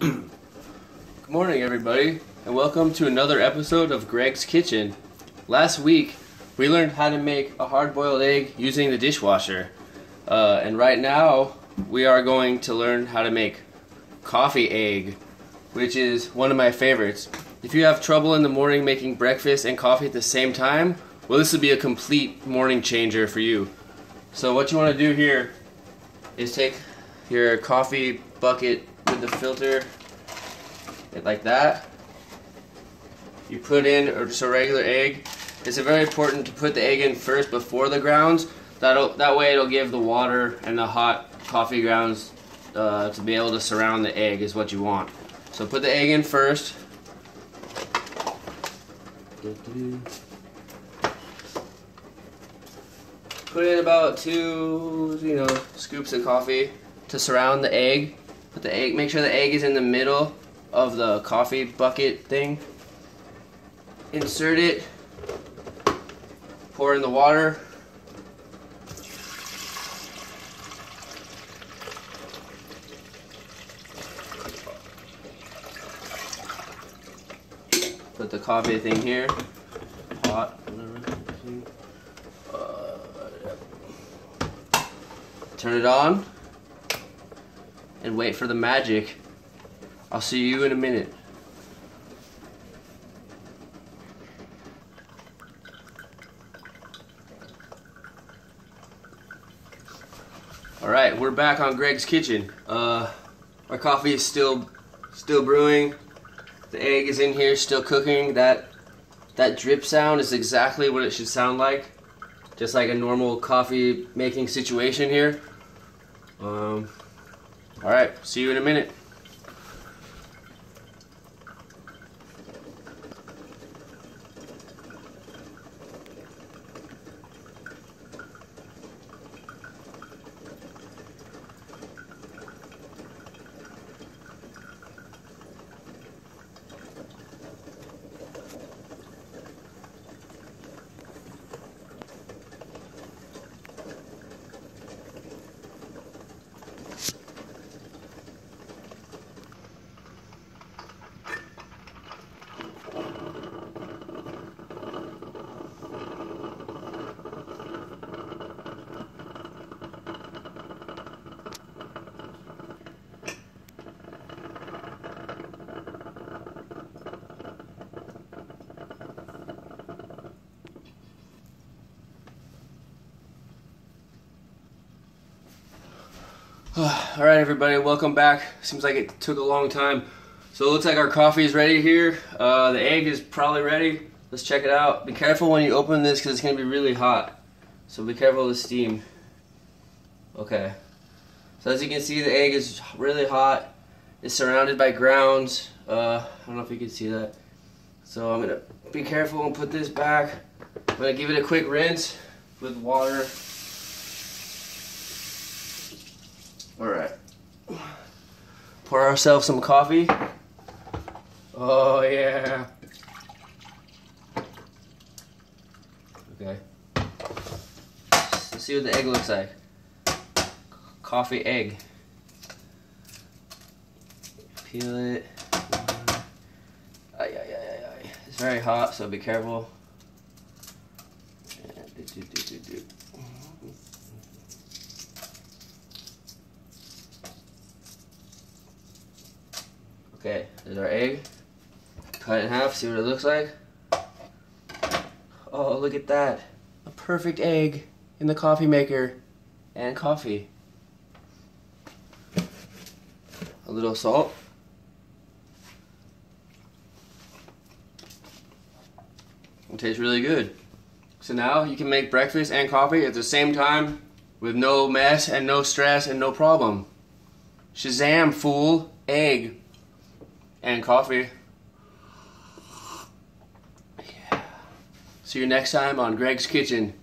Good morning, everybody, and welcome to another episode of Greg's Kitchen. Last week, we learned how to make a hard-boiled egg using the dishwasher. And right now, we are going to learn how to make coffee egg, which is one of my favorites. If you have trouble in the morning making breakfast and coffee at the same time, well, this would be a complete morning changer for you. So what you want to do here is take your coffee bucket with the filter, like that. You put in just a regular egg. It's very important to put the egg in first before the grounds. That way it'll give the water and the hot coffee grounds to be able to surround the egg is what you want. So put the egg in first. Put in about 2 scoops of coffee to surround the egg. Put the egg. Make sure the egg is in the middle of the coffee bucket thing. Insert it. Pour in the water. Put the coffee thing here. Hot, whatever. Turn it on and wait for the magic. I'll see you in a minute. Alright, we're back on Greg's Kitchen. Our coffee is still brewing. The egg is in here, still cooking. That drip sound is exactly what it should sound like. Just like a normal coffee making situation here. Alright, see you in a minute. Alright, everybody, welcome back. Seems like it took a long time. So it looks like our coffee is ready here. The egg is probably ready. Let's check it out. Be careful when you open this because it's going to be really hot. So be careful of the steam. Okay. So as you can see, the egg is really hot. It's surrounded by grounds. I don't know if you can see that. So I'm going to be careful and put this back. I'm going to give it a quick rinse with water. Alright. Pour ourselves some coffee. Oh yeah. Okay. Let's see what the egg looks like. Coffee egg. Peel it. It's very hot, so be careful. Okay, there's our egg. Cut it in half, see what it looks like. Oh, look at that. A perfect egg in the coffee maker and coffee. A little salt. It tastes really good. So now you can make breakfast and coffee at the same time with no mess and no stress and no problem. Shazam, fool. Egg. And coffee. Yeah. See you next time on Greg's Kitchen.